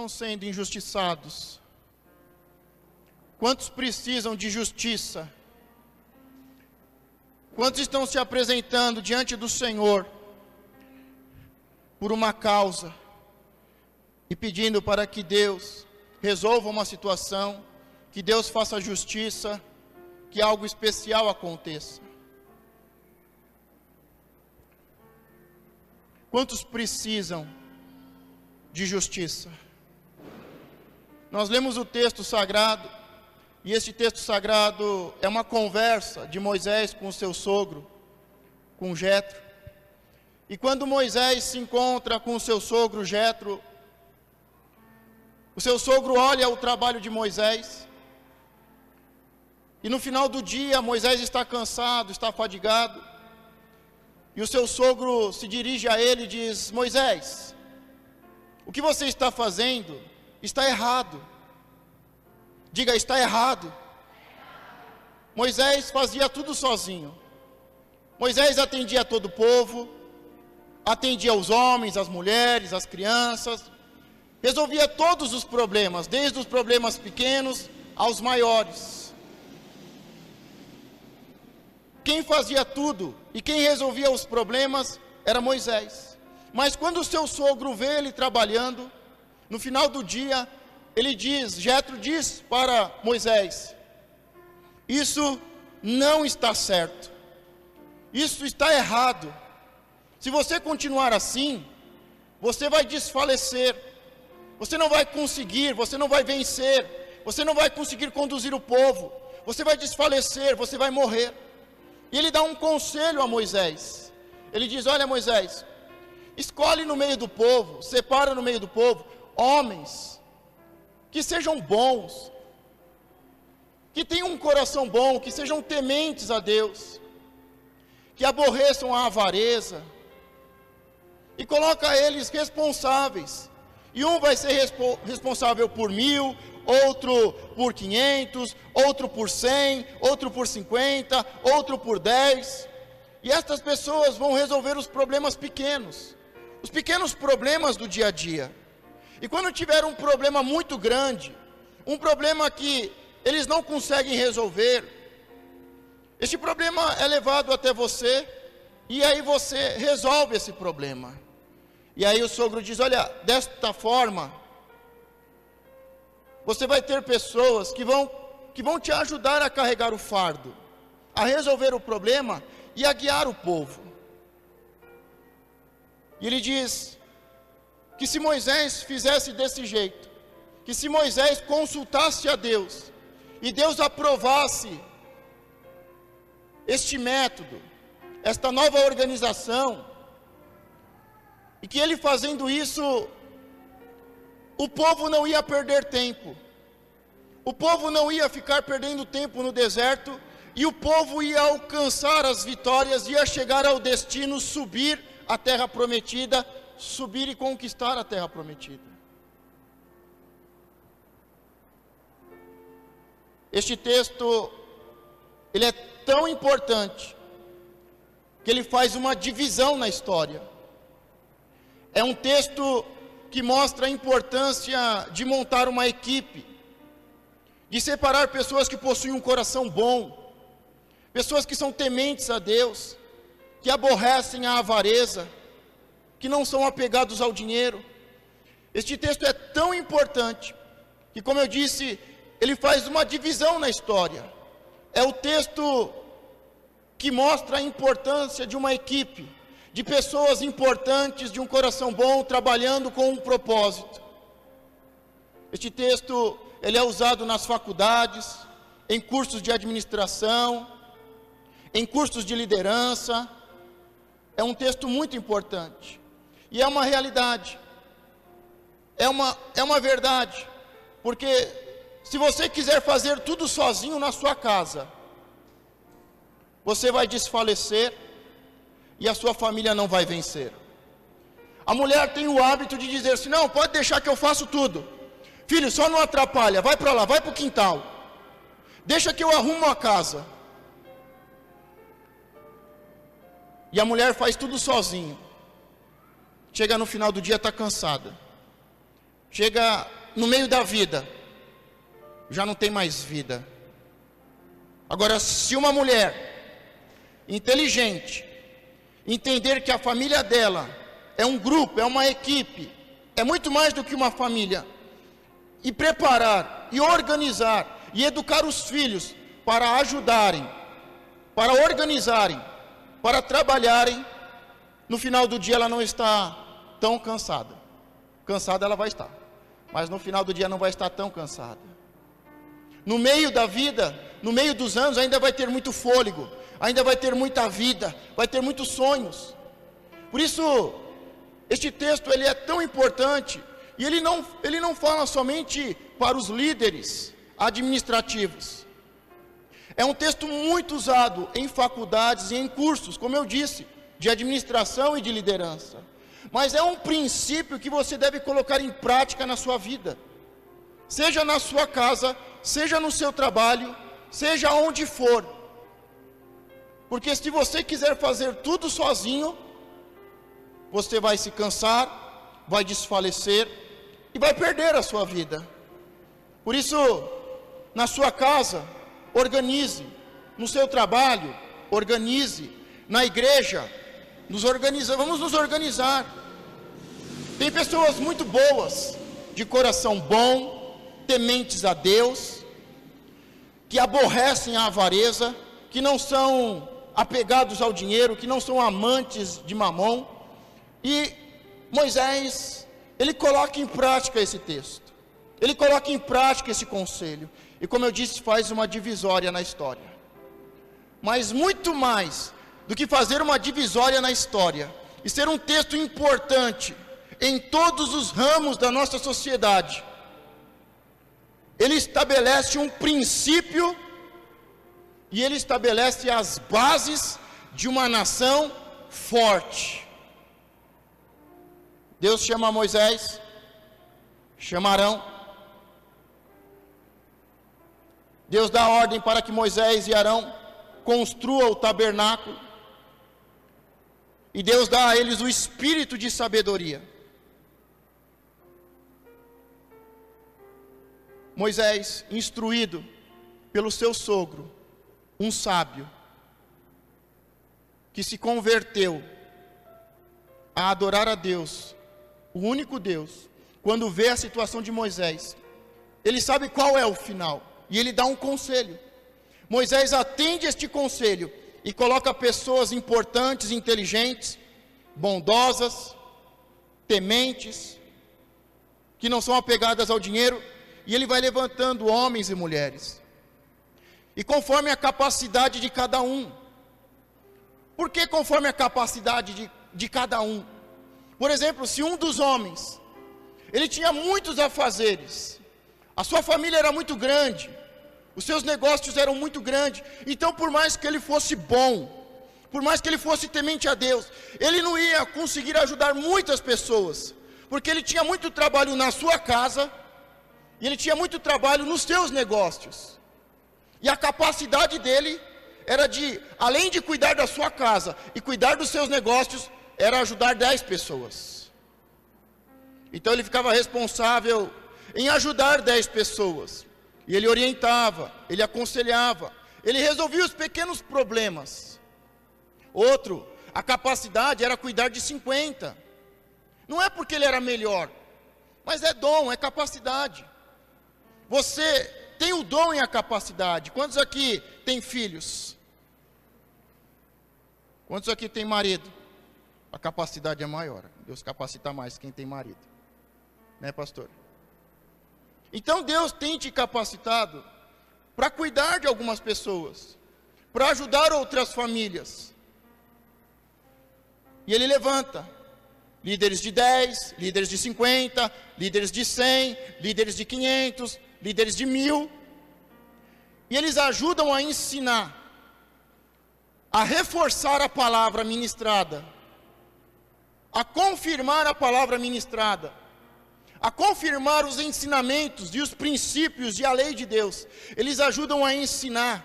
estão sendo injustiçados? Quantos precisam de justiça? Quantos estão se apresentando diante do Senhor por uma causa e pedindo para que Deus resolva uma situação, que Deus faça justiça, que algo especial aconteça? Quantos precisam de justiça? Nós lemos o texto sagrado, e este texto sagrado é uma conversa de Moisés com o seu sogro, com Jetro. E quando Moisés se encontra com o seu sogro Jetro, o seu sogro olha o trabalho de Moisés, e no final do dia Moisés está cansado, está fadigado, e o seu sogro se dirige a ele e diz: Moisés, o que você está fazendo está errado. Diga: está errado. Moisés fazia tudo sozinho. Moisés atendia todo o povo, atendia os homens, as mulheres, as crianças, resolvia todos os problemas, desde os problemas pequenos aos maiores. Quem fazia tudo e quem resolvia os problemas era Moisés. Mas quando o seu sogro vê ele trabalhando, no final do dia, Jetro diz para Moisés: isso não está certo, isso está errado. Se você continuar assim, você vai desfalecer, você não vai conseguir, você não vai vencer, você não vai conseguir conduzir o povo, você vai desfalecer, você vai morrer. E ele dá um conselho a Moisés. Ele diz: olha, Moisés, escolhe no meio do povo, separa no meio do povo homens que sejam bons, que tenham um coração bom, que sejam tementes a Deus, que aborreçam a avareza, e coloca eles responsáveis. E um vai ser responsável por 1000, outro por 500, outro por 100, outro por 50, outro por 10. E estas pessoas vão resolver os problemas pequenos, os pequenos problemas do dia a dia. E quando tiver um problema muito grande, um problema que eles não conseguem resolver, este problema é levado até você, e aí você resolve esse problema. E aí o sogro diz: olha, desta forma, você vai ter pessoas que vão te ajudar a carregar o fardo, a resolver o problema e a guiar o povo. E ele diz que se Moisés fizesse desse jeito, que se Moisés consultasse a Deus, e Deus aprovasse este método, esta nova organização, e que ele fazendo isso, o povo não ia perder tempo, o povo não ia ficar perdendo tempo no deserto, e o povo ia alcançar as vitórias, ia chegar ao destino, subir a terra prometida, subir e conquistar a terra prometida. Este texto, ele é tão importante, que ele faz uma divisão na história. É um texto que mostra a importância de montar uma equipe, de separar pessoas que possuem um coração bom, pessoas que são tementes a Deus, que aborrecem a avareza, que não são apegados ao dinheiro. Este texto é tão importante, que, como eu disse, ele faz uma divisão na história. É o texto que mostra a importância de uma equipe, de pessoas importantes, de um coração bom, trabalhando com um propósito. Este texto, ele é usado nas faculdades, em cursos de administração, em cursos de liderança. É um texto muito importante, e é uma realidade, é uma verdade, porque se você quiser fazer tudo sozinho na sua casa, você vai desfalecer, e a sua família não vai vencer. A mulher tem o hábito de dizer assim: não, pode deixar que eu faço tudo, filho, só não atrapalha, vai para lá, vai para o quintal, deixa que eu arrumo a casa. E a mulher faz tudo sozinho, chega no final do dia, está cansada, chega no meio da vida, já não tem mais vida. Agora, se uma mulher inteligente entender que a família dela é um grupo, é uma equipe, é muito mais do que uma família, e preparar, e organizar, e educar os filhos para ajudarem, para organizarem, para trabalharem, no final do dia ela não está tão cansada. Cansada ela vai estar, mas no final do dia não vai estar tão cansada. No meio da vida, no meio dos anos, ainda vai ter muito fôlego, ainda vai ter muita vida, vai ter muitos sonhos. Por isso, este texto ele é tão importante, e ele não fala somente para os líderes administrativos. É um texto muito usado em faculdades e em cursos, como eu disse, de administração e de liderança. Mas é um princípio que você deve colocar em prática na sua vida. Seja na sua casa, seja no seu trabalho, seja onde for. Porque se você quiser fazer tudo sozinho, você vai se cansar, vai desfalecer e vai perder a sua vida. Por isso, na sua casa, organize. No seu trabalho, organize. Na igreja, vamos nos organizar. Tem pessoas muito boas, de coração bom, tementes a Deus, que aborrecem a avareza, que não são apegados ao dinheiro, que não são amantes de mamon. E Moisés, ele coloca em prática esse texto, ele coloca em prática esse conselho, e como eu disse, faz uma divisória na história. Mas muito mais do que fazer uma divisória na história, e ser um texto importante em todos os ramos da nossa sociedade, ele estabelece um princípio, e ele estabelece as bases de uma nação forte. Deus chama Moisés, chama Arão. Deus dá ordem para que Moisés e Arão construam o tabernáculo. E Deus dá a eles o espírito de sabedoria. Moisés, instruído pelo seu sogro, um sábio, que se converteu a adorar a Deus, o único Deus, quando vê a situação de Moisés, ele sabe qual é o final, e ele dá um conselho. Moisés atende este conselho, e coloca pessoas importantes, inteligentes, bondosas, tementes, que não são apegadas ao dinheiro, e ele vai levantando homens e mulheres, e conforme a capacidade de cada um. Por que conforme a capacidade de cada um? Por exemplo, se um dos homens, ele tinha muitos afazeres, a sua família era muito grande, os seus negócios eram muito grandes, então por mais que ele fosse bom, por mais que ele fosse temente a Deus, ele não ia conseguir ajudar muitas pessoas, porque ele tinha muito trabalho na sua casa, e ele tinha muito trabalho nos seus negócios, e a capacidade dele era de, além de cuidar da sua casa e cuidar dos seus negócios, era ajudar 10 pessoas. Então ele ficava responsável em ajudar 10 pessoas, e ele orientava, ele aconselhava, ele resolvia os pequenos problemas. Outro, a capacidade era cuidar de 50, não é porque ele era melhor, mas é dom, é capacidade. Você tem o dom e a capacidade. Quantos aqui têm filhos? Quantos aqui têm marido? A capacidade é maior, Deus capacita mais quem tem marido, né, pastor? Então Deus tem te capacitado para cuidar de algumas pessoas, para ajudar outras famílias. E Ele levanta líderes de 10, líderes de 50, líderes de 100, líderes de 500, líderes de 1000. E eles ajudam a ensinar, a reforçar a palavra ministrada, a confirmar a palavra ministrada, a confirmar os ensinamentos e os princípios e a lei de Deus. Eles ajudam a ensinar,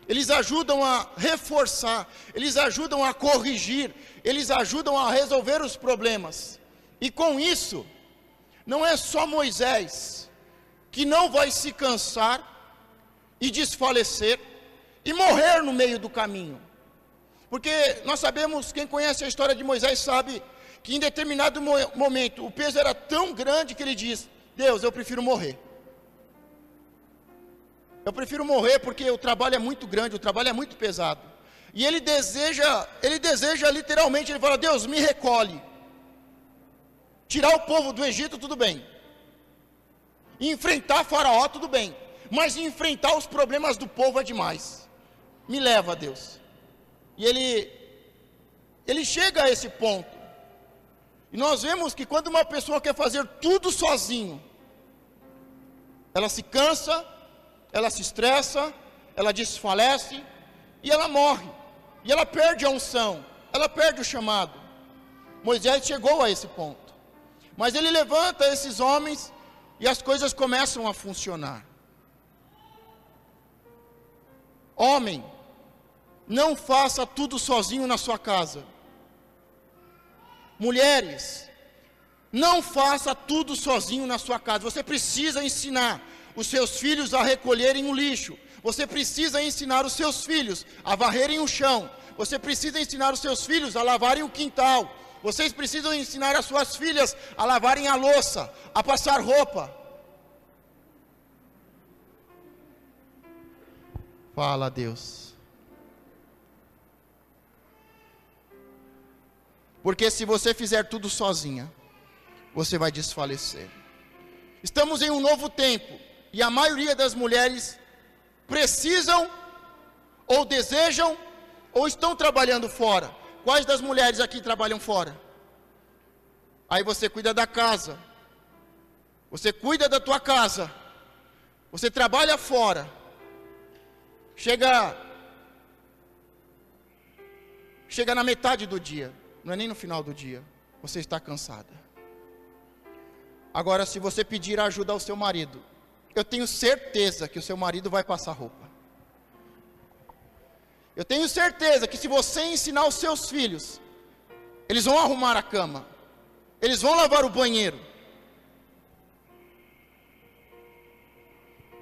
eles ajudam a reforçar, eles ajudam a corrigir, eles ajudam a resolver os problemas. E com isso, Não é só Moisés que não vai se cansar e desfalecer e morrer no meio do caminho. Porque nós sabemos, quem conhece a história de Moisés sabe que em determinado momento o peso era tão grande que ele diz: Deus, eu prefiro morrer. Eu prefiro morrer porque o trabalho é muito grande, o trabalho é muito pesado. E ele deseja literalmente, ele fala: Deus, me recolhe. Tirar o povo do Egito, tudo bem. Enfrentar Faraó, tudo bem. Mas enfrentar os problemas do povo é demais. Me leva, Deus. E ele chega a esse ponto. E nós vemos que quando uma pessoa quer fazer tudo sozinho, ela se cansa, ela se estressa, ela desfalece e ela morre. E ela perde a unção, ela perde o chamado. Moisés chegou a esse ponto. Mas ele levanta esses homens e as coisas começam a funcionar. Homem, não faça tudo sozinho na sua casa. Mulheres, não faça tudo sozinho na sua casa. Você precisa ensinar os seus filhos a recolherem o lixo. Você precisa ensinar os seus filhos a varrerem o chão. Você precisa ensinar os seus filhos a lavarem o quintal. Vocês precisam ensinar as suas filhas a lavarem a louça, a passar roupa. Fala, Deus. Porque se você fizer tudo sozinha, você vai desfalecer. Estamos em um novo tempo e a maioria das mulheres precisam ou desejam ou estão trabalhando fora. Quais das mulheres aqui trabalham fora? Aí você cuida da casa. Você cuida da tua casa. Você trabalha fora. Chega na metade do dia. Não é nem no final do dia. Você está cansada. Agora, se você pedir ajuda ao seu marido, eu tenho certeza que o seu marido vai passar roupa. Eu tenho certeza que se você ensinar os seus filhos, eles vão arrumar a cama, eles vão lavar o banheiro.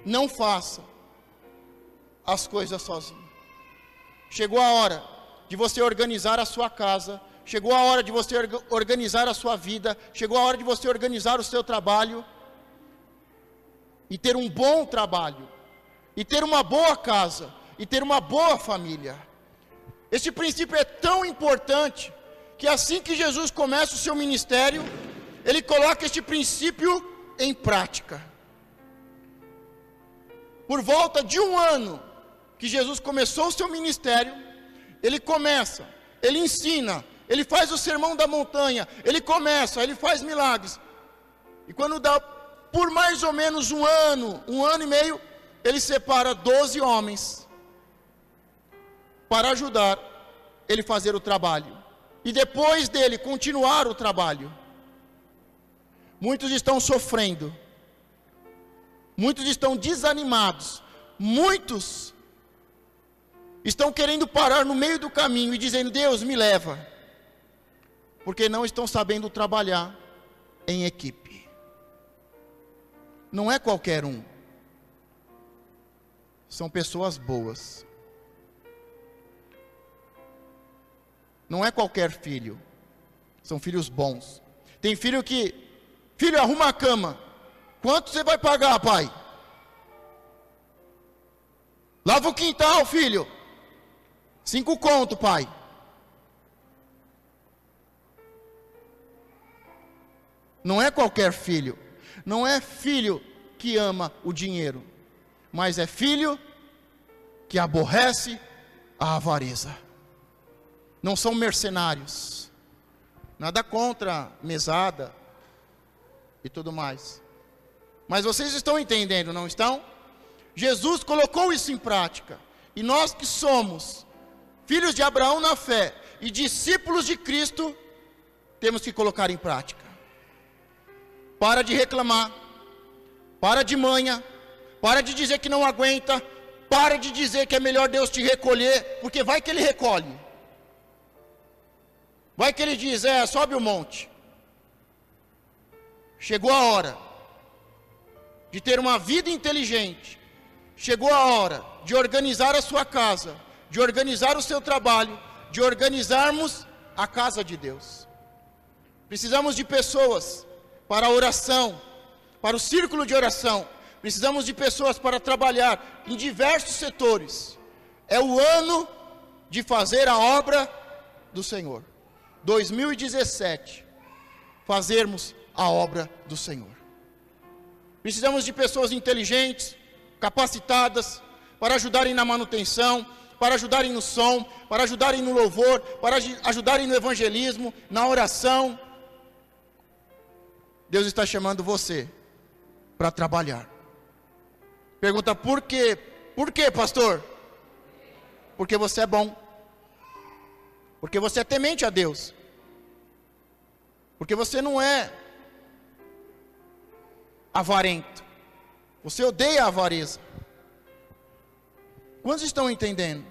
Não faça as coisas sozinho. Chegou a hora de você organizar a sua casa, chegou a hora de você organizar a sua vida, chegou a hora de você organizar o seu trabalho, e ter um bom trabalho, e ter uma boa casa, e ter uma boa família. Este princípio é tão importante, que assim que Jesus começa o seu ministério, ele coloca este princípio em prática. Por volta de um ano, que Jesus começou o seu ministério, ele ensina, ele faz o sermão da montanha, ele faz milagres, e quando dá por mais ou menos um ano e meio, ele separa 12 homens, para ajudar ele fazer o trabalho, e depois dele continuar o trabalho. Muitos estão sofrendo, muitos estão desanimados, muitos estão querendo parar no meio do caminho e dizendo: Deus, me leva, porque não estão sabendo trabalhar em equipe. Não é qualquer um, são pessoas boas. Não é qualquer filho, são filhos bons. Tem filho que, filho, arruma a cama. Quanto você vai pagar, pai? Lava o quintal, filho. 5 conto, pai. Não é qualquer filho. Não é filho que ama o dinheiro, mas é filho que aborrece a avareza. Não são mercenários. Nada contra mesada e tudo mais. Mas vocês estão entendendo, não estão? Jesus colocou isso em prática. E nós que somos filhos de Abraão na fé e discípulos de Cristo, temos que colocar em prática. Para de reclamar. Para de manha. Para de dizer que não aguenta. Para de dizer que é melhor Deus te recolher, porque vai que Ele recolhe. Vai que Ele diz: sobe o monte. chegou a hora de ter uma vida inteligente. Chegou a hora de organizar a sua casa, de organizar o seu trabalho, de organizarmos a casa de Deus. Precisamos de pessoas para a oração, para o círculo de oração. Precisamos de pessoas para trabalhar em diversos setores. É o ano de fazer a obra do Senhor. 2017, fazermos a obra do Senhor. Precisamos de pessoas inteligentes, capacitadas, para ajudarem na manutenção, para ajudarem no som, para ajudarem no louvor, para ajudarem no evangelismo, na oração. Deus está chamando você para trabalhar. Pergunta, por quê? Por quê, pastor? Porque você é bom. Porque você é temente a Deus. Porque você não é avarento. Você odeia a avareza. Quantos estão entendendo?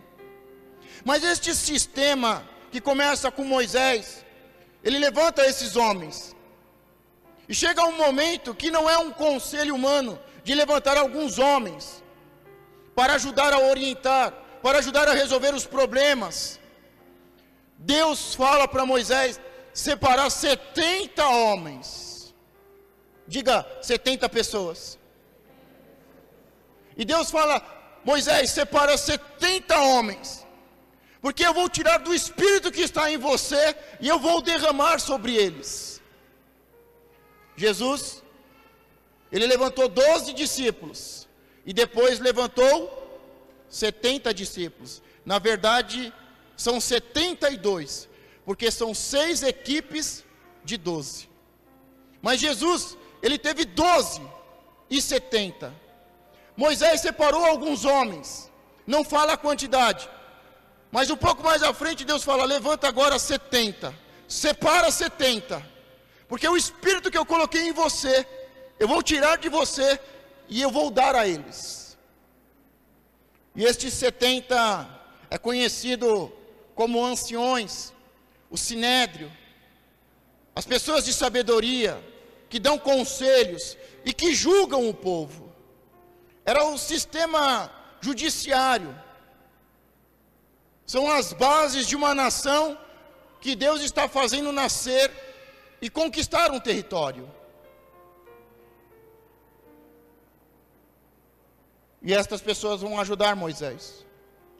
Mas este sistema que começa com Moisés, ele levanta esses homens. E chega um momento que não é um conselho humano de levantar alguns homens para ajudar a orientar, para ajudar a resolver os problemas. Deus fala para Moisés separar 70 homens. Diga, 70 pessoas. E Deus fala, Moisés, separa 70 homens, porque eu vou tirar do Espírito que está em você e eu vou derramar sobre eles. Jesus, ele levantou 12 discípulos e depois levantou 70 discípulos. Na verdade, são 72, porque são 6 equipes de 12. Mas Jesus, ele teve 12 e 70. Moisés separou alguns homens, não fala a quantidade, mas um pouco mais à frente Deus fala, levanta agora 70, separa 70, porque o Espírito que eu coloquei em você, eu vou tirar de você e eu vou dar a eles. E estes 70 é conhecido como anciões, o sinédrio, as pessoas de sabedoria, que dão conselhos e que julgam o povo. Era o sistema judiciário. São as bases de uma nação que Deus está fazendo nascer e conquistar um território. E estas pessoas vão ajudar Moisés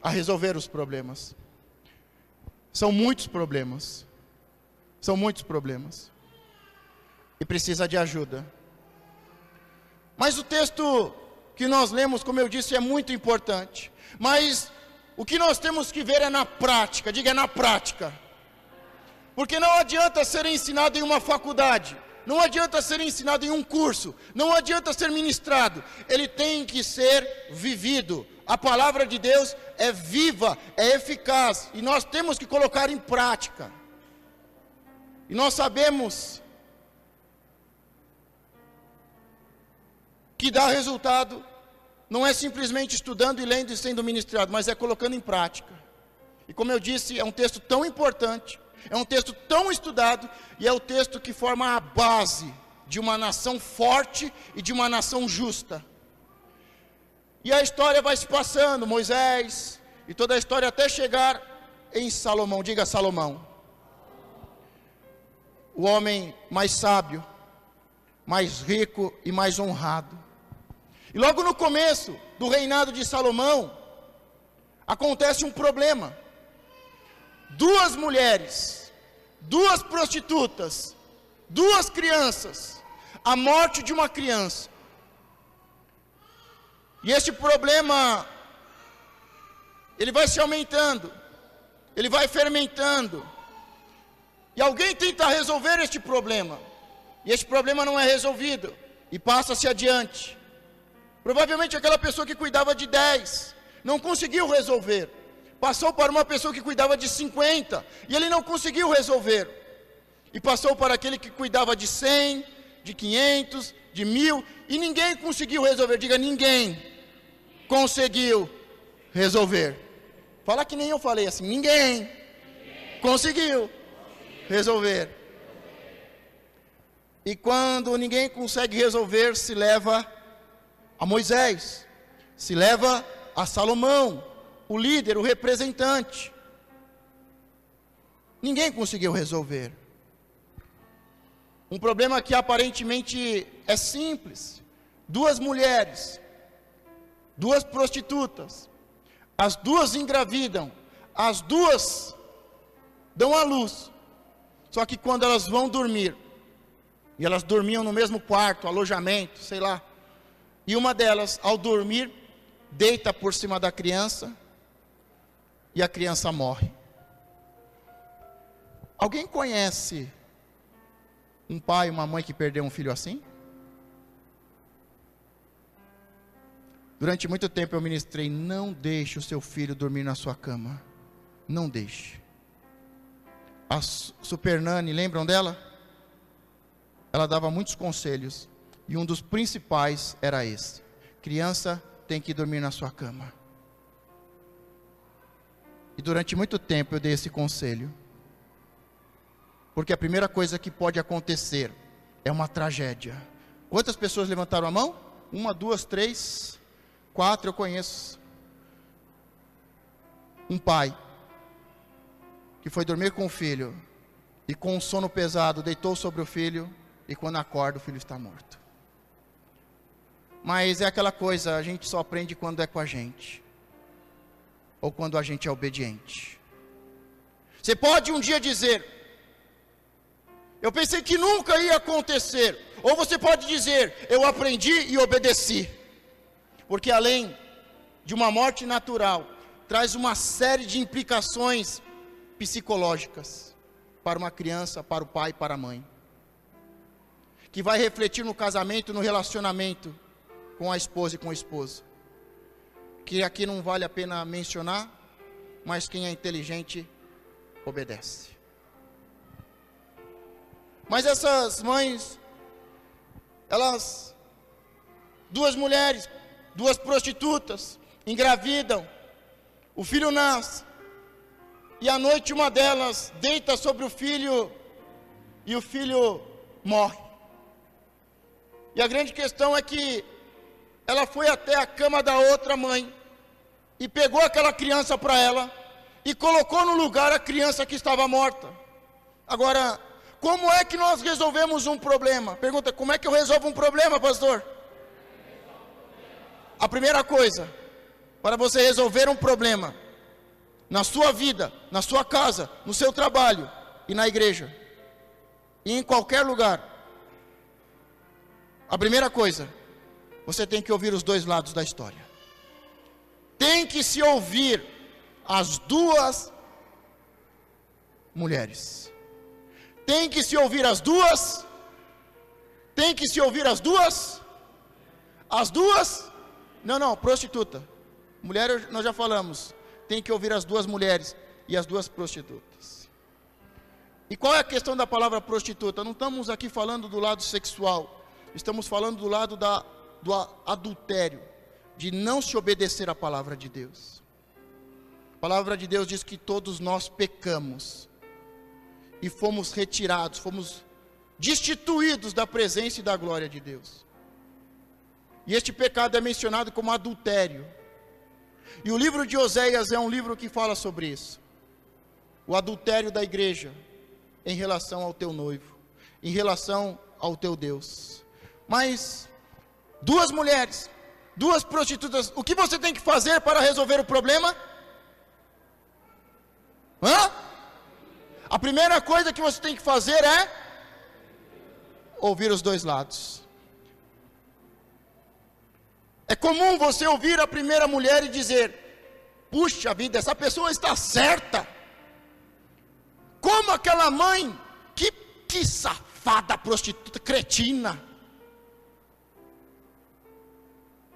a resolver os problemas. São muitos problemas. São muitos problemas. E precisa de ajuda. Mas o texto que nós lemos, como eu disse, é muito importante. Mas o que nós temos que ver é na prática. Diga, é na prática. Porque não adianta ser ensinado em uma faculdade. Não adianta ser ensinado em um curso. Não adianta ser ministrado. Ele tem que ser vivido. A palavra de Deus é viva, é eficaz. E nós temos que colocar em prática. E nós sabemos que dá resultado, não é simplesmente estudando e lendo e sendo ministrado, mas é colocando em prática. E como eu disse, é um texto tão importante, é um texto tão estudado, e é o texto que forma a base de uma nação forte e de uma nação justa. E a história vai se passando, Moisés, e toda a história até chegar em Salomão. Diga, Salomão. O homem mais sábio, mais rico e mais honrado. E logo no começo do reinado de Salomão, acontece um problema. 2 mulheres, 2 prostitutas, 2 crianças, a morte de uma criança. E este problema, ele vai se aumentando, ele vai fermentando. E alguém tenta resolver este problema, e este problema não é resolvido, e passa-se adiante. Provavelmente aquela pessoa que cuidava de 10, não conseguiu resolver. Passou para uma pessoa que cuidava de 50, e ele não conseguiu resolver. E passou para aquele que cuidava de 100, de 500, de 1000, e ninguém conseguiu resolver. Diga, ninguém conseguiu resolver. Fala que nem eu falei assim, ninguém conseguiu resolver. E quando ninguém consegue resolver, se leva a Moisés, se leva a Salomão, o líder, o representante. Ninguém conseguiu resolver. Um problema que aparentemente é simples. Duas mulheres, duas prostitutas, as duas engravidam, as duas dão à luz. Só que quando elas vão dormir, e elas dormiam no mesmo quarto, alojamento, sei lá, e uma delas, ao dormir, deita por cima da criança, e a criança morre. Alguém conhece um pai, uma mãe que perdeu um filho assim? Durante muito tempo eu ministrei: não deixe o seu filho dormir na sua cama. Não deixe. A Super Nani, lembram dela? Ela dava muitos conselhos, e um dos principais era esse: criança tem que dormir na sua cama. E durante muito tempo eu dei esse conselho, porque a primeira coisa que pode acontecer é uma tragédia. Quantas pessoas levantaram a mão? 1, 2, 3, 4, eu conheço. Um pai que foi dormir com o filho, e com um sono pesado deitou sobre o filho, e quando acorda o filho está morto. Mas é aquela coisa, a gente só aprende quando é com a gente, ou quando a gente é obediente. Você pode um dia dizer: eu pensei que nunca ia acontecer. Ou você pode dizer: eu aprendi e obedeci. Porque além de uma morte natural, traz uma série de implicações psicológicas para uma criança, para o pai e para a mãe, que vai refletir no casamento, no relacionamento com a esposa e com o esposo, que aqui não vale a pena mencionar, mas quem é inteligente obedece. Mas essas mães, elas, duas mulheres, duas prostitutas, engravidam, o filho nasce, e à noite uma delas deita sobre o filho, e o filho morre. E a grande questão é que ela foi até a cama da outra mãe, e pegou aquela criança para ela, e colocou no lugar a criança que estava morta. Agora, como é que nós resolvemos um problema? Pergunta: como é que eu resolvo um problema, pastor? A primeira coisa, para você resolver um problema, na sua vida, na sua casa, no seu trabalho e na igreja, e em qualquer lugar, a primeira coisa, você tem que ouvir os dois lados da história. Tem que se ouvir as duas mulheres. Tem que se ouvir as duas. Tem que se ouvir as duas. As duas. Não, prostituta. Mulher, nós já falamos. Tem que ouvir as duas mulheres e as duas prostitutas. E qual é a questão da palavra prostituta? Não estamos aqui falando do lado sexual. Estamos falando do lado do adultério, de não se obedecer à palavra de Deus. A palavra de Deus diz que todos nós pecamos e fomos retirados, fomos destituídos da presença e da glória de Deus. E este pecado é mencionado como adultério. E o livro de Oséias é um livro que fala sobre isso. O adultério da igreja em relação ao teu noivo, em relação ao teu Deus. Mas duas mulheres, duas prostitutas, o que você tem que fazer para resolver o problema? A primeira coisa que você tem que fazer é ouvir os dois lados. É comum você ouvir a primeira mulher e dizer: puxa vida, essa pessoa está certa. Como aquela mãe, que safada, prostituta, cretina.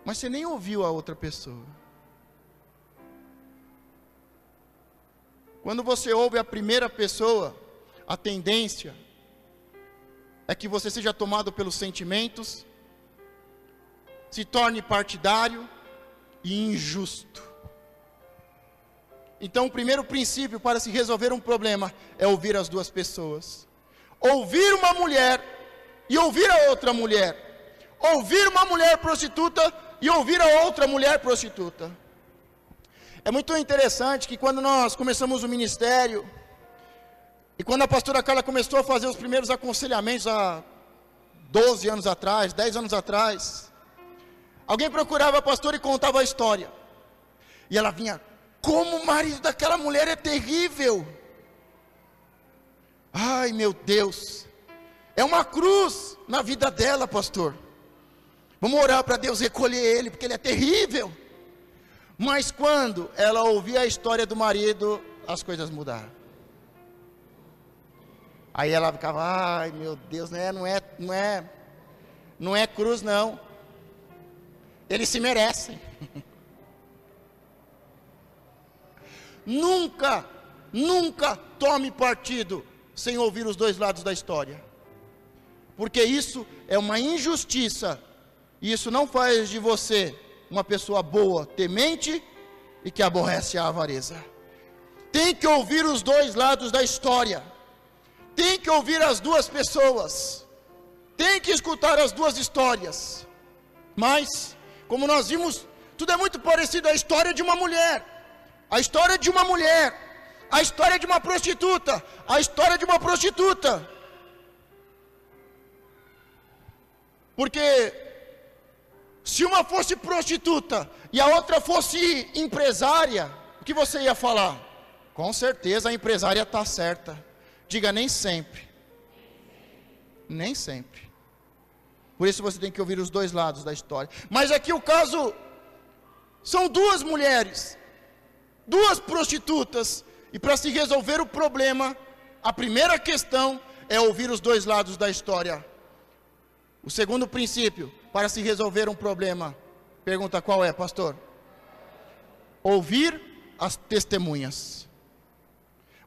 Mas você nem ouviu a outra pessoa. Quando você ouve a primeira pessoa, a tendência é que você seja tomado pelos sentimentos, se torne partidário e injusto. Então o primeiro princípio para se resolver um problema é ouvir as duas pessoas. Ouvir uma mulher e ouvir a outra mulher. Ouvir uma mulher prostituta e ouvir a outra mulher prostituta. É muito interessante que quando nós começamos o ministério, e quando a pastora Carla começou a fazer os primeiros aconselhamentos há 12 anos atrás, 10 anos atrás, alguém procurava a pastora e contava a história. E ela vinha, como o marido daquela mulher é terrível. Ai meu Deus, é uma cruz na vida dela, pastor. Vamos orar para Deus recolher ele, porque ele é terrível. Mas quando ela ouvia a história do marido, as coisas mudaram. Aí ela ficava, ai meu Deus, não é cruz não. Eles se merecem. Nunca tome partido sem ouvir os dois lados da história. Porque isso é uma injustiça. E isso não faz de você uma pessoa boa, temente e que aborrece a avareza. Tem que ouvir os dois lados da história. Tem que ouvir as duas pessoas. Tem que escutar as duas histórias. Mas, como nós vimos, tudo é muito parecido à história de uma mulher. A história de uma mulher. A história de uma prostituta. A história de uma prostituta. Porque se uma fosse prostituta e a outra fosse empresária, o que você ia falar? Com certeza a empresária está certa. Diga, nem sempre. Nem sempre. Por isso você tem que ouvir os dois lados da história. Mas aqui o caso são duas mulheres, duas prostitutas, e para se resolver o problema, a primeira questão é ouvir os dois lados da história. O segundo princípio, para se resolver um problema, pergunta qual é, pastor? Ouvir as testemunhas.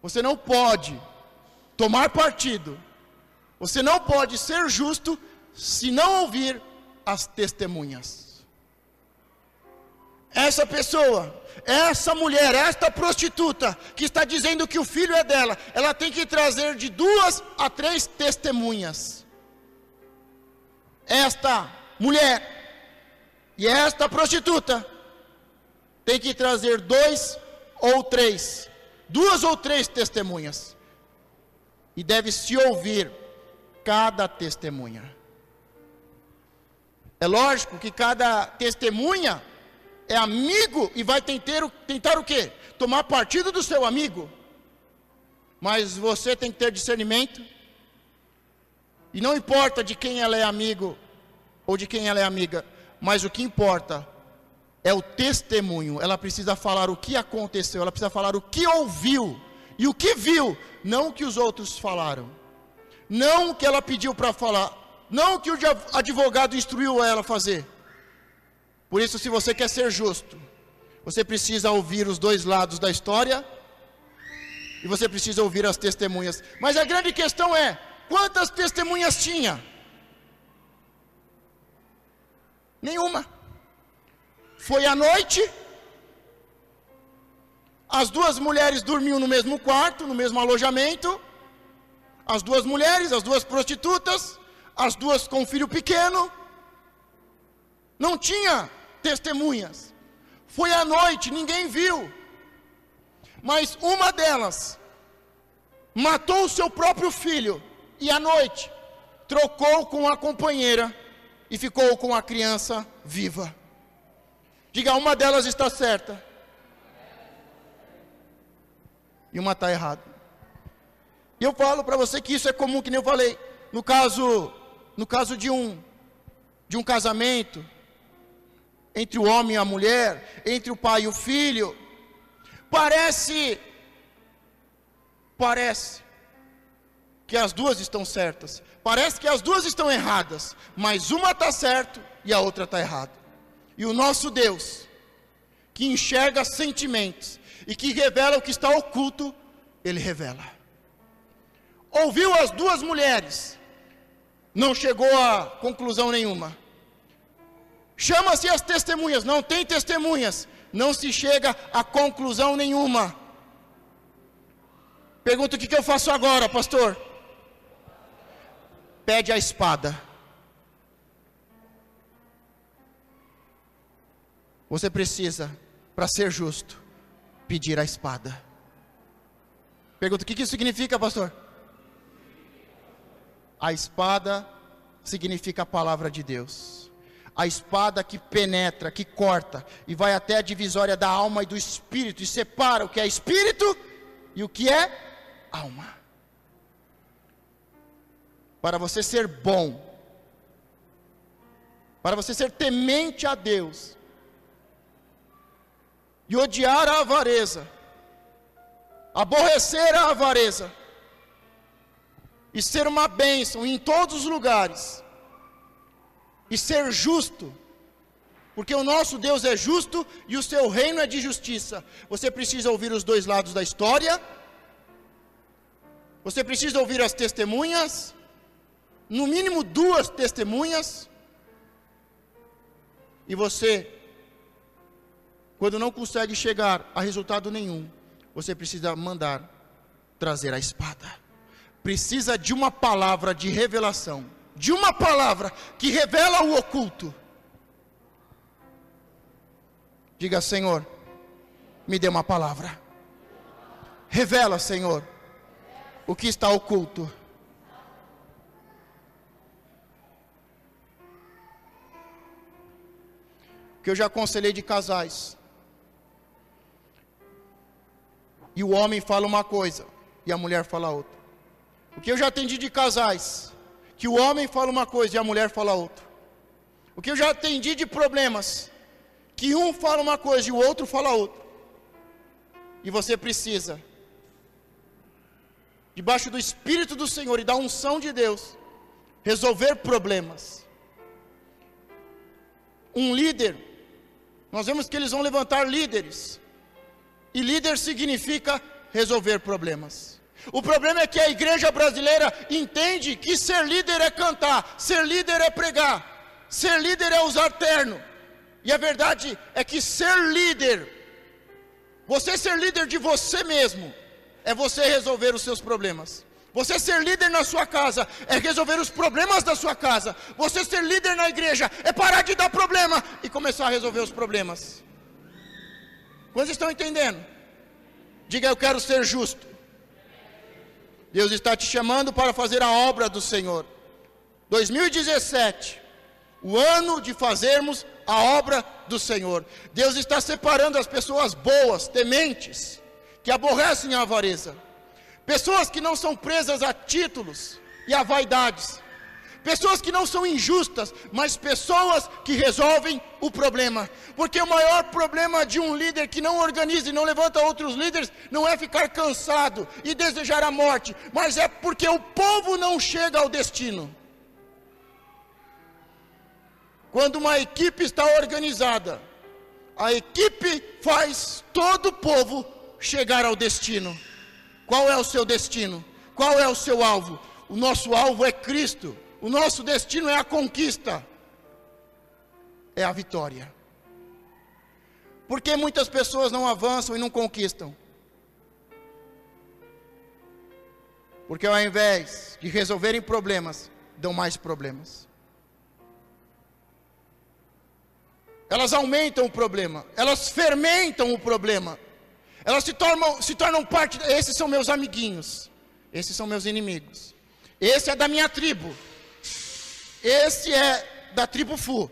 Você não pode tomar partido, você não pode ser justo se não ouvir as testemunhas. Essa pessoa, essa mulher, esta prostituta que está dizendo que o filho é dela, ela tem que trazer de 2 a 3 testemunhas. Esta mulher e esta prostituta tem que trazer 2 ou 3 testemunhas. E deve se ouvir cada testemunha. É lógico que cada testemunha é amigo e vai tentar o quê? Tomar partido do seu amigo. Mas você tem que ter discernimento. E não importa de quem ela é amigo ou de quem ela é amiga, mas o que importa é o testemunho. Ela precisa falar o que aconteceu, ela precisa falar o que ouviu e o que viu, não o que os outros falaram, não o que ela pediu para falar, não o que o advogado instruiu ela a fazer. Por isso, se você quer ser justo, você precisa ouvir os dois lados da história e você precisa ouvir as testemunhas. Mas a grande questão é, quantas testemunhas tinha? Nenhuma. Foi à noite, as duas mulheres dormiam no mesmo quarto, no mesmo alojamento, as duas mulheres, as duas prostitutas, as duas com filho pequeno, não tinha testemunhas. Foi à noite, ninguém viu, mas uma delas matou o seu próprio filho, e à noite trocou com a companheira e ficou com a criança viva. Diga, uma delas está certa e uma está errada. E eu falo para você que isso é comum, que nem eu falei, no caso de um casamento, entre o homem e a mulher, entre o pai e o filho, parece que as duas estão certas, parece que as duas estão erradas, mas uma está certa e a outra está errada. E o nosso Deus, que enxerga sentimentos e que revela o que está oculto, Ele revela. Ouviu as duas mulheres, não chegou a conclusão nenhuma. Chama-se as testemunhas, não tem testemunhas, não se chega a conclusão nenhuma. Pergunta, o que eu faço agora, pastor? pede a espada. Você precisa, para ser justo, pedir a espada. Pergunta, o que isso significa, pastor? A espada significa a palavra de Deus. A espada que penetra, que corta, e vai até a divisória da alma e do espírito, e separa o que é espírito e o que é alma. Para você ser bom, para você ser temente a Deus, e odiar a avareza, aborrecer a avareza, e ser uma bênção em todos os lugares, e ser justo, porque o nosso Deus é justo e o seu reino é de justiça. Você precisa ouvir os dois lados da história, você precisa ouvir as testemunhas, no mínimo 2 testemunhas, e você, quando não consegue chegar a resultado nenhum, você precisa mandar trazer a espada. Precisa de uma palavra de revelação, de uma palavra que revela o oculto. Diga, Senhor, me dê uma palavra. Revela, Senhor, o que está oculto. Que eu já aconselhei de casais. E o homem fala uma coisa e a mulher fala outra. O que eu já atendi de casais, que o homem fala uma coisa e a mulher fala outra. O que eu já atendi de problemas, que um fala uma coisa e o outro fala outra. E você precisa, debaixo do Espírito do Senhor e da unção de Deus, resolver problemas. Um líder, nós vemos que eles vão levantar líderes. E líder significa resolver problemas. O problema é que a igreja brasileira entende que ser líder é cantar, ser líder é pregar, ser líder é usar terno. E a verdade é que ser líder, você ser líder de você mesmo, é você resolver os seus problemas. Você ser líder na sua casa é resolver os problemas da sua casa. Você ser líder na igreja é parar de dar problema e começar a resolver os problemas. Quantos estão entendendo? Diga, eu quero ser justo. Deus está te chamando para fazer a obra do Senhor. 2017, o ano de fazermos a obra do Senhor. Deus está separando as pessoas boas, tementes, que aborrecem a avareza. Pessoas que não são presas a títulos e a vaidades. Pessoas que não são injustas, mas pessoas que resolvem o problema. Porque o maior problema de um líder que não organiza e não levanta outros líderes, não é ficar cansado e desejar a morte, mas é porque o povo não chega ao destino. Quando uma equipe está organizada, a equipe faz todo o povo chegar ao destino. Qual é o seu destino? Qual é o seu alvo? O nosso alvo é Cristo. O nosso destino é a conquista, é a vitória. Por que muitas pessoas não avançam e não conquistam? Porque ao invés de resolverem problemas, dão mais problemas. Elas aumentam o problema, elas fermentam o problema, elas se tornam parte. Esses são meus amiguinhos, esses são meus inimigos, esse é da minha tribo. Esse é da tribo Fu,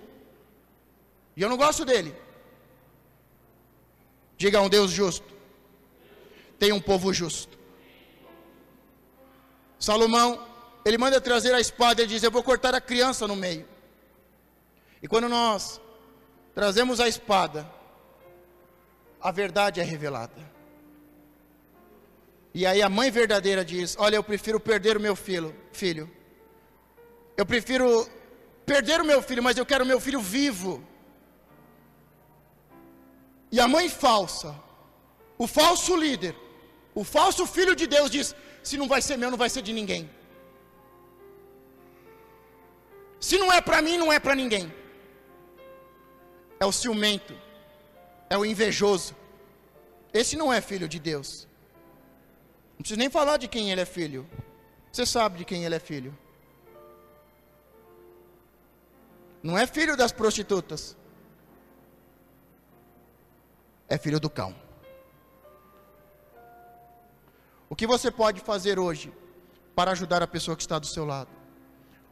e eu não gosto dele. Diga, um Deus justo tem um povo justo. Salomão, ele manda trazer a espada e diz, eu vou cortar a criança no meio. E quando nós trazemos a espada, a verdade é revelada. E aí a mãe verdadeira diz, olha, eu prefiro perder o meu filho. Eu prefiro perder o meu filho, mas eu quero o meu filho vivo. E a mãe falsa, o falso líder, o falso filho de Deus diz, se não vai ser meu, não vai ser de ninguém. Se não é para mim, não é para ninguém. É o ciumento, é o invejoso. Esse não é filho de Deus. Não preciso nem falar de quem ele é filho. Você sabe de quem ele é filho. Não é filho das prostitutas. É filho do cão. O que você pode fazer hoje para ajudar a pessoa que está do seu lado?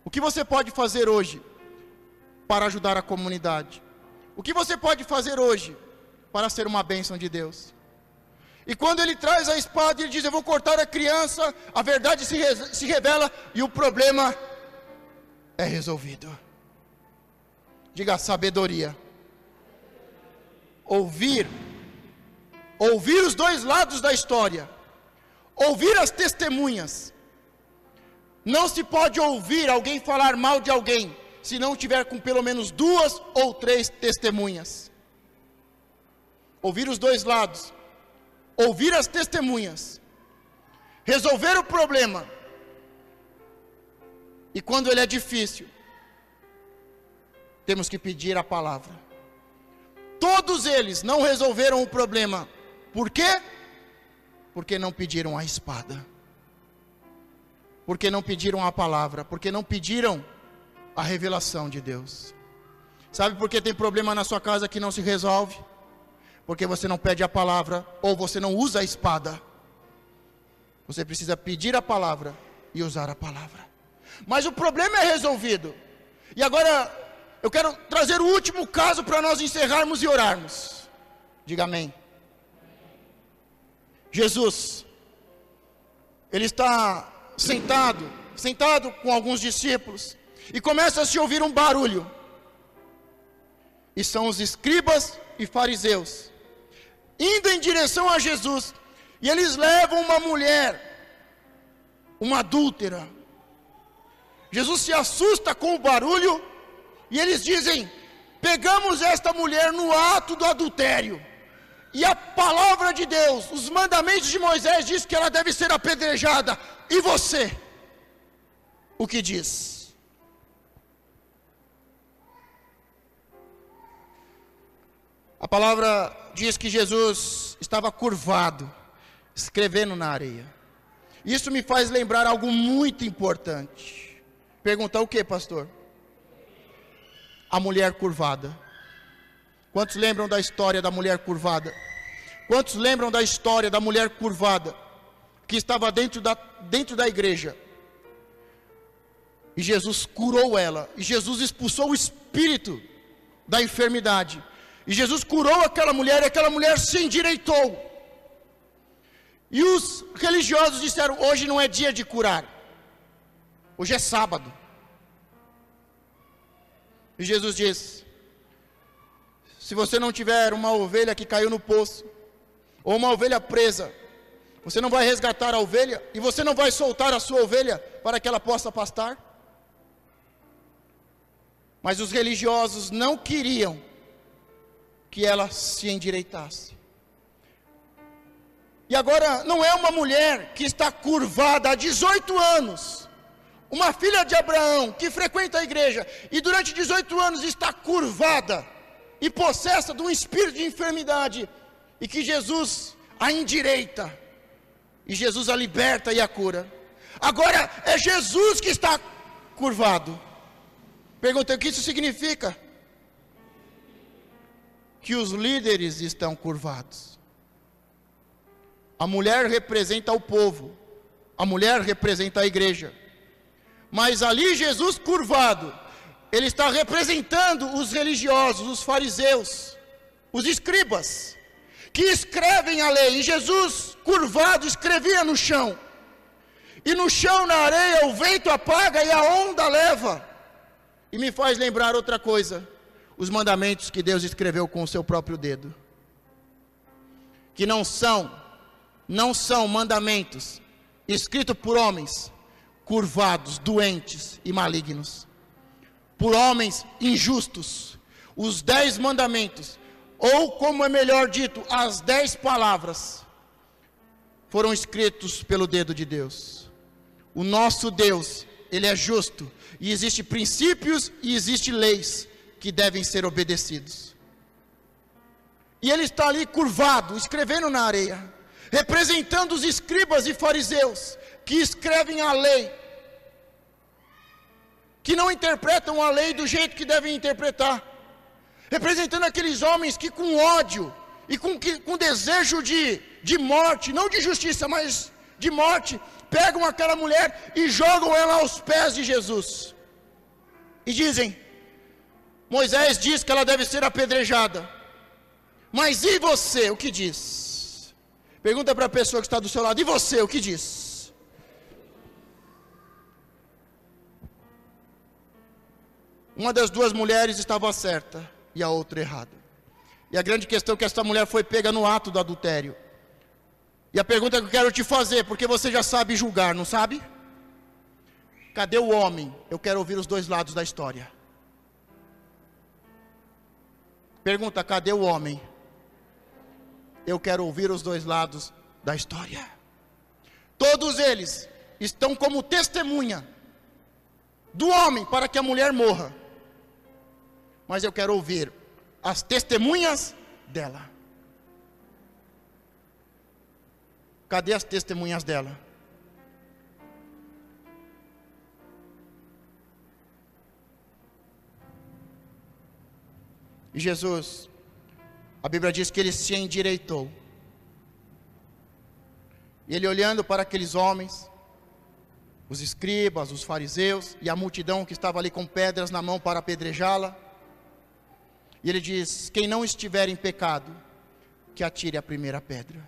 O que você pode fazer hoje para ajudar a comunidade? O que você pode fazer hoje para ser uma bênção de Deus? E quando ele traz a espada, ele diz: eu vou cortar a criança, a verdade se revela e o problema é resolvido. Diga: sabedoria. Ouvir os dois lados da história, ouvir as testemunhas. Não se pode ouvir alguém falar mal de alguém se não tiver com pelo menos 2 ou 3 testemunhas. Ouvir os dois lados, ouvir as testemunhas, resolver o problema. E quando ele é difícil, temos que pedir a palavra. Todos eles não resolveram o problema. Por quê? Porque não pediram a espada. Porque não pediram a palavra. Porque não pediram a revelação de Deus. Sabe por que tem problema na sua casa que não se resolve? Porque você não pede a palavra, ou você não usa a espada. Você precisa pedir a palavra e usar a palavra. Mas o problema é resolvido. E agora eu quero trazer o último caso para nós encerrarmos e orarmos. Diga amém. Jesus, ele está sentado com alguns discípulos, e começa a se ouvir um barulho. E são os escribas e fariseus indo em direção a Jesus, e eles levam uma mulher, uma adúltera. Jesus se assusta com o barulho, e eles dizem: pegamos esta mulher no ato do adultério. E a palavra de Deus, os mandamentos de Moisés diz que ela deve ser apedrejada. E você, o que diz? A palavra diz que Jesus estava curvado, escrevendo na areia. Isso me faz lembrar algo muito importante. Perguntar o que, pastor? A mulher curvada. Quantos lembram da história da mulher curvada? Quantos lembram da história da mulher curvada que estava dentro da igreja? E Jesus curou ela. E Jesus expulsou o espírito da enfermidade. E Jesus curou aquela mulher, e aquela mulher se endireitou. E os religiosos disseram: hoje não é dia de curar. Hoje é sábado. E Jesus diz: se você não tiver uma ovelha que caiu no poço, ou uma ovelha presa, você não vai resgatar a ovelha, e você não vai soltar a sua ovelha para que ela possa pastar? Mas os religiosos não queriam que ela se endireitasse. E agora não é uma mulher que está curvada há 18 anos, uma filha de Abraão que frequenta a igreja, e durante 18 anos está curvada e possessa de um espírito de enfermidade, e que Jesus a endireita, e Jesus a liberta e a cura. Agora é Jesus que está curvado. Perguntei: o que isso significa? Que os líderes estão curvados. A mulher representa o povo, a mulher representa a igreja, mas ali Jesus curvado, ele está representando os religiosos, os fariseus, os escribas, que escrevem a lei. E Jesus, curvado, escrevia no chão. E no chão, na areia, o vento apaga e a onda leva. E me faz lembrar outra coisa: os mandamentos que Deus escreveu com o seu próprio dedo. Que não são mandamentos escritos por homens curvados, doentes e malignos, por homens injustos. Os 10 mandamentos, ou como é melhor dito, as 10 palavras, foram escritos pelo dedo de Deus. O nosso Deus, ele é justo, e existem princípios e existem leis que devem ser obedecidos. E ele está ali curvado, escrevendo na areia, representando os escribas e fariseus, que escrevem a lei. que não interpretam a lei do jeito que devem interpretar, representando aqueles homens que com ódio e com desejo de morte, não de justiça, mas de morte, pegam aquela mulher e jogam ela aos pés de Jesus, e dizem: Moisés diz que ela deve ser apedrejada, mas e você, o que diz? Pergunta para a pessoa que está do seu lado: e você, o que diz? Uma das duas mulheres estava certa e a outra errada. E a grande questão é que essa mulher foi pega no ato do adultério. E a pergunta que eu quero te fazer, porque você já sabe julgar, não sabe? Cadê o homem? Eu quero ouvir os dois lados da história. Pergunta: cadê o homem? Eu quero ouvir os dois lados da história. Todos eles estão como testemunha do homem para que a mulher morra. Mas eu quero ouvir as testemunhas dela. Cadê as testemunhas dela? E Jesus, a Bíblia diz que ele se endireitou. E ele, olhando para aqueles homens, os escribas, os fariseus e a multidão que estava ali com pedras na mão para apedrejá-la, e ele diz: quem não estiver em pecado, que atire a primeira pedra.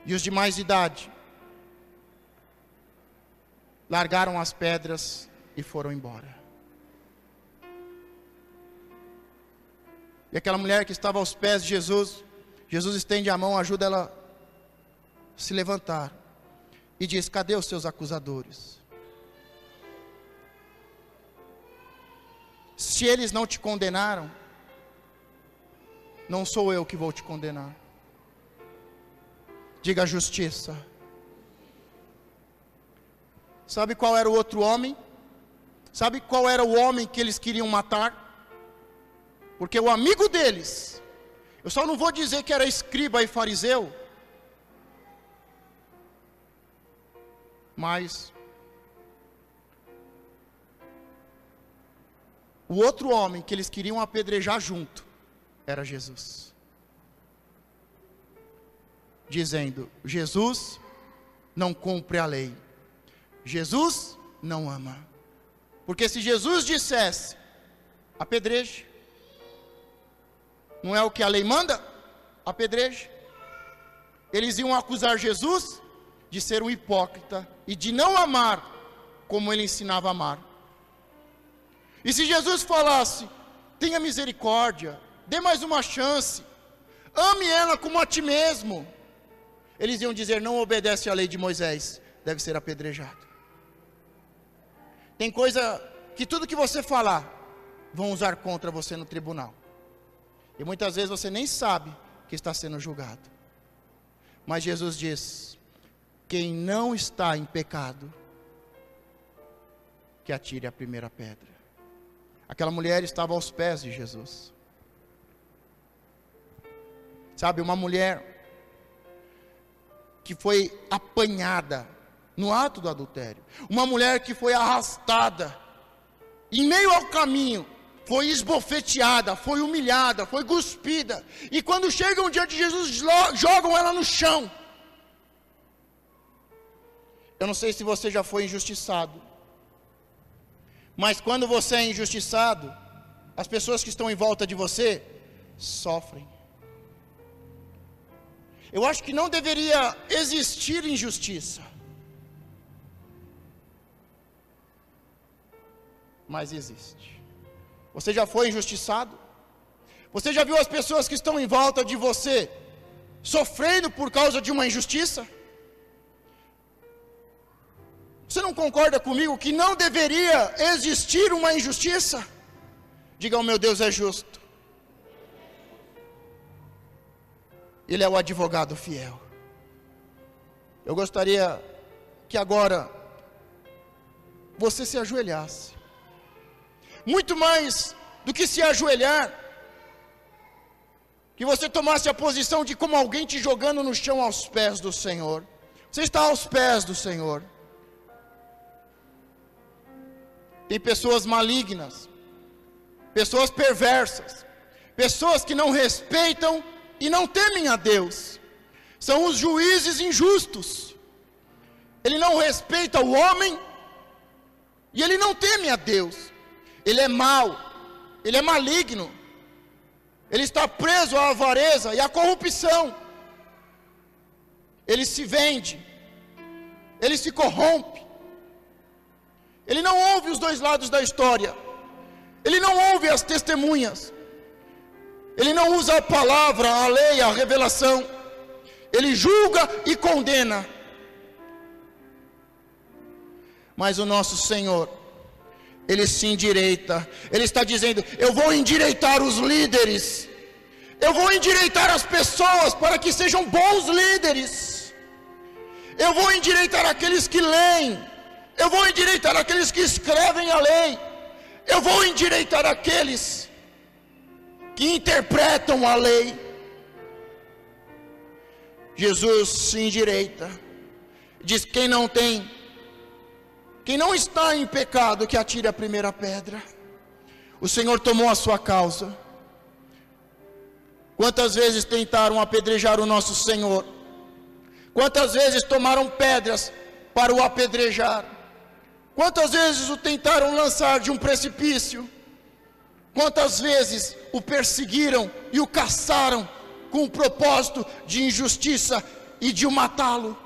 E os de mais idade largaram as pedras e foram embora. E aquela mulher que estava aos pés de Jesus, Jesus estende a mão, ajuda ela a se levantar e diz: cadê os seus acusadores? Se eles não te condenaram, não sou eu que vou te condenar. Diga: justiça. Sabe qual era o outro homem? Sabe qual era o homem que eles queriam matar? Porque o amigo deles, eu só não vou dizer que era escriba e fariseu, mas o outro homem que eles queriam apedrejar junto era Jesus. Dizendo: Jesus não cumpre a lei, Jesus não ama. Porque se Jesus dissesse: apedreje, não é o que a lei manda? Apedreje. Eles iam acusar Jesus de ser um hipócrita e de não amar como ele ensinava a amar. E se Jesus falasse: tenha misericórdia, dê mais uma chance, ame ela como a ti mesmo, eles iam dizer: não obedece à lei de Moisés, deve ser apedrejado. Tem coisa que tudo que você falar, vão usar contra você no tribunal. E muitas vezes você nem sabe que está sendo julgado. Mas Jesus diz: quem não está em pecado, que atire a primeira pedra. Aquela mulher estava aos pés de Jesus. Sabe, uma mulher que foi apanhada no ato do adultério. Uma mulher que foi arrastada em meio ao caminho, foi esbofeteada, foi humilhada, foi cuspida. E quando chegam diante de Jesus, jogam ela no chão. Eu não sei se você já foi injustiçado, mas quando você é injustiçado, as pessoas que estão em volta de você sofrem. Eu acho que não deveria existir injustiça, mas existe. Você já foi injustiçado? Você já viu as pessoas que estão em volta de você sofrendo por causa de uma injustiça? Você não concorda comigo que não deveria existir uma injustiça? Diga: o meu Deus é justo. Ele é o advogado fiel. Eu gostaria que agora você se ajoelhasse. Muito mais do que se ajoelhar, que você tomasse a posição de como alguém te jogando no chão aos pés do Senhor. Você está aos pés do Senhor. tem pessoas malignas, pessoas perversas, pessoas que não respeitam e não temem a Deus. São os juízes injustos. Ele não respeita o homem e ele não teme a Deus. Ele é mau, ele é maligno, ele está preso à avareza e à corrupção. Ele se vende, ele se corrompe. Ele não ouve os dois lados da história, ele não ouve as testemunhas, ele não usa a palavra, a lei, a revelação. Ele julga e condena. Mas o nosso Senhor, Ele se endireita. Ele está dizendo: eu vou endireitar os líderes, eu vou endireitar as pessoas para que sejam bons líderes, eu vou endireitar aqueles que leem, eu vou endireitar aqueles que escrevem a lei, eu vou endireitar aqueles que interpretam a lei. Jesus se endireita, diz: quem não está em pecado, que atire a primeira pedra. O Senhor tomou a sua causa. Quantas vezes tentaram apedrejar o nosso Senhor? Quantas vezes tomaram pedras para o apedrejar? Quantas vezes o tentaram lançar de um precipício? Quantas vezes o perseguiram e o caçaram com o propósito de injustiça e de o matá-lo?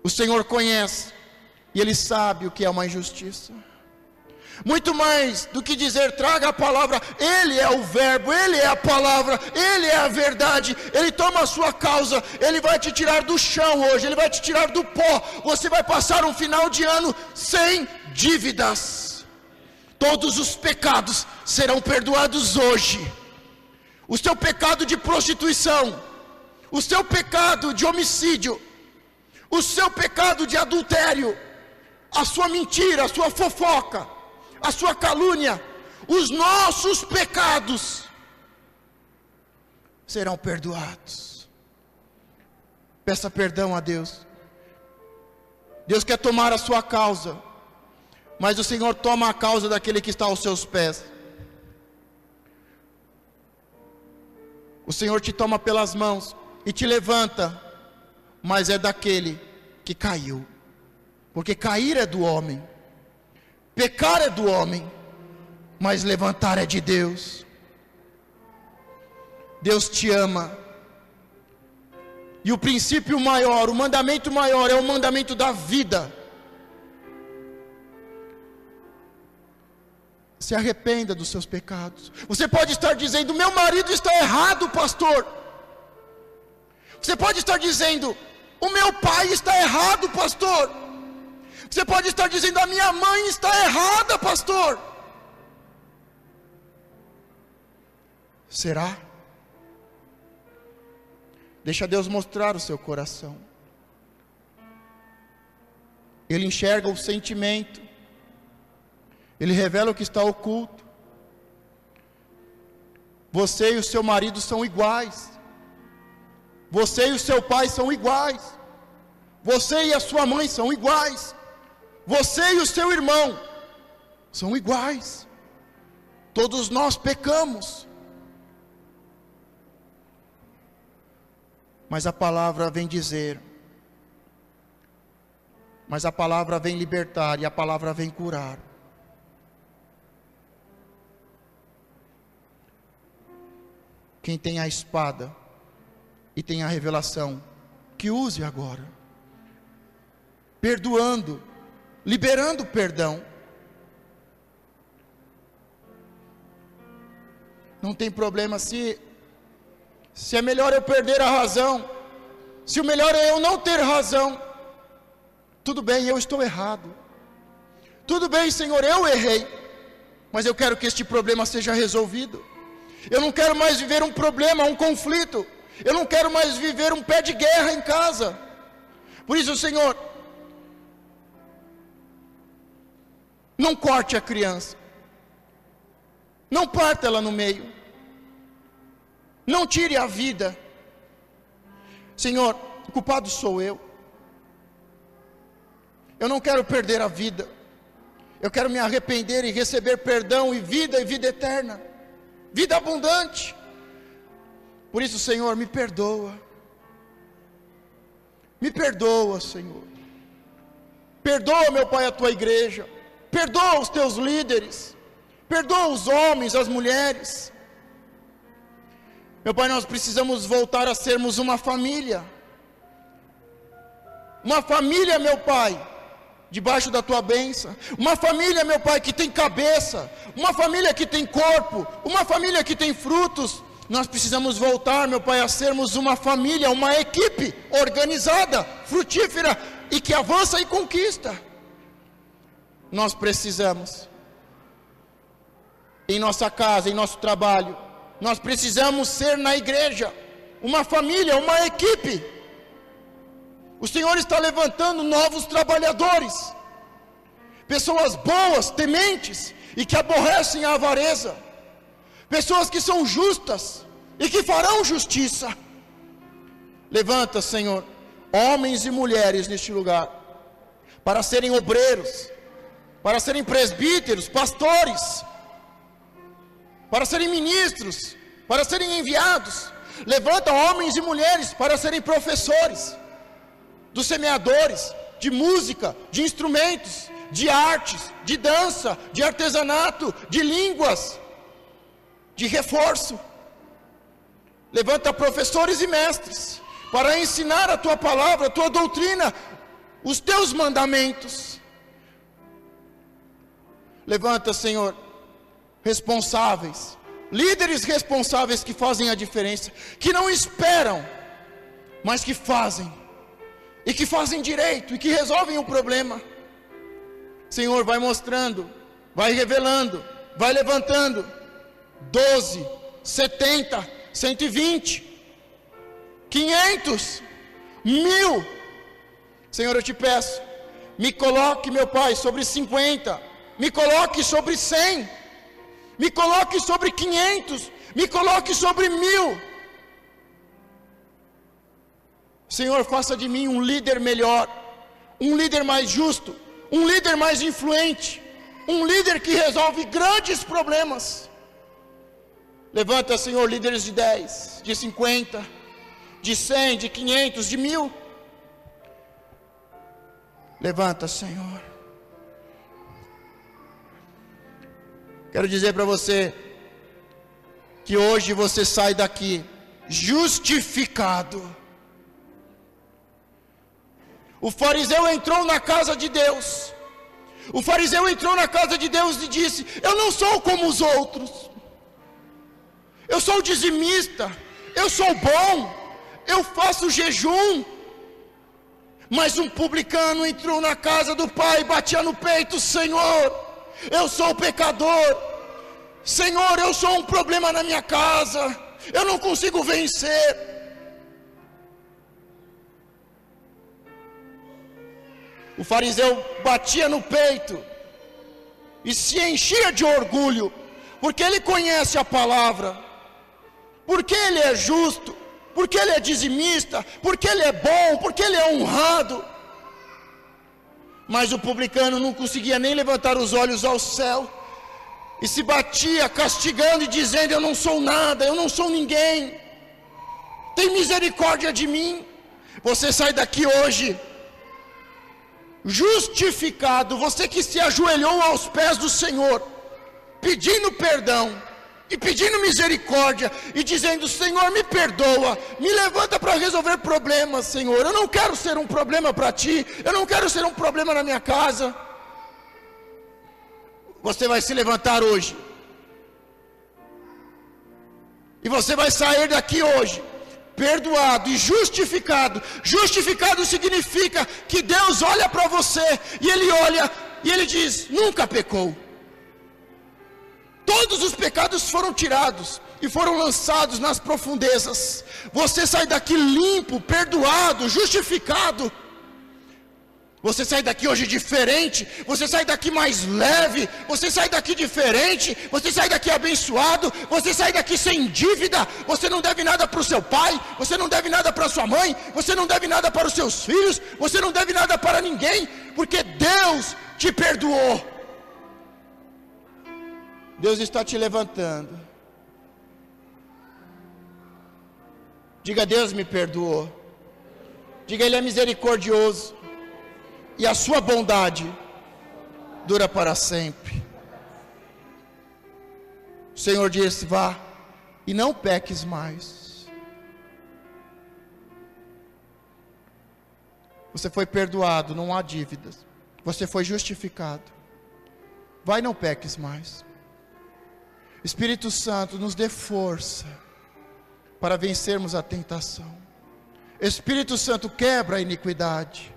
O Senhor conhece e Ele sabe o que é uma injustiça. Muito mais do que dizer traga a palavra, Ele é o verbo, Ele é a palavra, Ele é a verdade. Ele toma a sua causa, Ele vai te tirar do chão hoje, Ele vai te tirar do pó. Você vai passar um final de ano sem dívidas. Todos os pecados serão perdoados hoje. O seu pecado de prostituição, o seu pecado de homicídio, o seu pecado de adultério, a sua mentira, a sua fofoca, a sua calúnia, os nossos pecados serão perdoados. Peça perdão a Deus. Deus quer tomar a sua causa, mas o Senhor toma a causa daquele que está aos seus pés. O Senhor te toma pelas mãos e te levanta, mas é daquele que caiu. Porque cair é do homem, pecar é do homem, mas levantar é de Deus. Deus te ama. E o princípio maior, o mandamento maior é o mandamento da vida. Se arrependa dos seus pecados. Você pode estar dizendo: meu marido está errado, pastor. Você pode estar dizendo: o meu pai está errado, pastor. Você pode estar dizendo: a minha mãe está errada, pastor. Será? Deixa Deus mostrar o seu coração. Ele enxerga o sentimento, Ele revela o que está oculto. Você e o seu marido são iguais. Você e o seu pai são iguais. Você e a sua mãe são iguais. Você e o seu irmão são iguais. Todos nós pecamos. Mas a palavra vem dizer, mas a palavra vem libertar e a palavra vem curar. Quem tem a espada e tem a revelação, que use agora, perdoando, liberando perdão. Não tem problema se é melhor eu perder a razão, se o melhor é eu não ter razão. Tudo bem, eu estou errado. Tudo bem, Senhor, eu errei, mas eu quero que este problema seja resolvido. Eu não quero mais viver um problema, um conflito. Eu não quero mais viver um pé de guerra em casa. Por isso, Senhor, não corte a criança, não parta ela no meio, não tire a vida. Senhor, o culpado sou eu. Eu não quero perder a vida. Eu quero me arrepender e receber perdão e vida eterna, vida abundante. Por isso, Senhor, me perdoa. Me perdoa, Senhor. Perdoa, meu Pai, a tua igreja. Perdoa os teus líderes. Perdoa os homens, as mulheres. Meu Pai, nós precisamos voltar a sermos uma família. Uma família, meu Pai, debaixo da tua bênção. Uma família, meu Pai, que tem cabeça. Uma família que tem corpo. Uma família que tem frutos. Nós precisamos voltar, meu Pai, a sermos uma família, uma equipe organizada, frutífera e que avança e conquista. Nós precisamos, em nossa casa, em nosso trabalho, nós precisamos ser na igreja uma família, uma equipe. O Senhor está levantando novos trabalhadores, pessoas boas, tementes e que aborrecem a avareza, pessoas que são justas e que farão justiça. Levanta, Senhor, homens e mulheres neste lugar, para serem obreiros, para serem presbíteros, pastores, para serem ministros, para serem enviados. Levanta homens e mulheres para serem professores, dos semeadores, de música, de instrumentos, de artes, de dança, de artesanato, de línguas, de reforço. Levanta professores e mestres para ensinar a tua palavra, a tua doutrina, os teus mandamentos. Levanta, Senhor, responsáveis, líderes responsáveis que fazem a diferença, que não esperam, mas que fazem, e que fazem direito, e que resolvem o problema. Senhor, vai mostrando, vai revelando, vai levantando 12, 70, 120, 500, 1000. Senhor, eu te peço, me coloque, meu Pai, sobre 50, me coloque sobre 100, me coloque sobre 500, me coloque sobre 1000. Senhor, faça de mim um líder melhor, um líder mais justo, um líder mais influente, um líder que resolve grandes problemas. Levanta, Senhor, líderes de 10, de 50, de 100, de 500, de 1000. Levanta, Senhor. Quero dizer para você que hoje você sai daqui justificado. O fariseu entrou na casa de Deus. O fariseu entrou na casa de Deus e disse: eu não sou como os outros. Eu sou dizimista, eu sou bom, eu faço jejum. Mas um publicano entrou na casa do Pai e batia no peito: Senhor, eu sou pecador. Senhor, eu sou um problema na minha casa, eu não consigo vencer. O fariseu batia no peito e se enchia de orgulho, porque ele conhece a palavra, porque ele é justo, porque ele é dizimista, porque ele é bom, porque ele é honrado. Mas o publicano não conseguia nem levantar os olhos ao céu, e se batia castigando e dizendo: eu não sou nada, eu não sou ninguém, tem misericórdia de mim. Você sai daqui hoje justificado, você que se ajoelhou aos pés do Senhor, pedindo perdão e pedindo misericórdia e dizendo: Senhor, me perdoa, me levanta para resolver problemas, Senhor. Eu não quero ser um problema para ti, eu não quero ser um problema na minha casa. Você vai se levantar hoje, e você vai sair daqui hoje perdoado e justificado. Justificado significa que Deus olha para você e Ele olha e Ele diz: nunca pecou. Todos os pecados foram tirados e foram lançados nas profundezas. Você sai daqui limpo, perdoado, justificado. Você sai daqui hoje diferente, você sai daqui mais leve, você sai daqui diferente, você sai daqui abençoado, você sai daqui sem dívida. Você não deve nada para o seu pai, você não deve nada para a sua mãe, você não deve nada para os seus filhos, você não deve nada para ninguém, porque Deus te perdoou. Deus está te levantando. Diga: Deus me perdoou. Diga: Ele é misericordioso. E a sua bondade dura para sempre. O Senhor disse: vá e não peques mais. Você foi perdoado, não há dívidas. Você foi justificado. Vai e não peques mais. Espírito Santo, nos dê força para vencermos a tentação. Espírito Santo, quebra a iniquidade.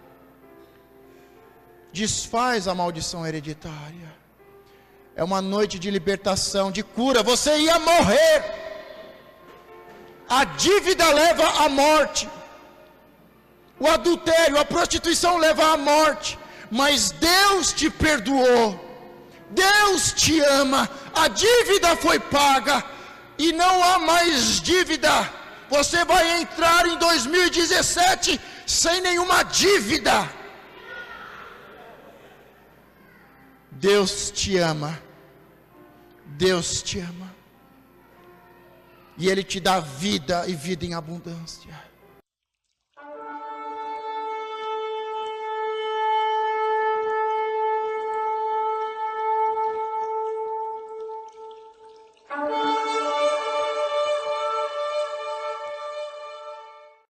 Desfaz a maldição hereditária. É uma noite de libertação, de cura. Você ia morrer. A dívida leva à morte. O adultério, a prostituição leva à morte. Mas Deus te perdoou. Deus te ama. A dívida foi paga. E não há mais dívida. Você vai entrar em 2017 sem nenhuma dívida. Deus te ama. Deus te ama. E Ele te dá vida e vida em abundância.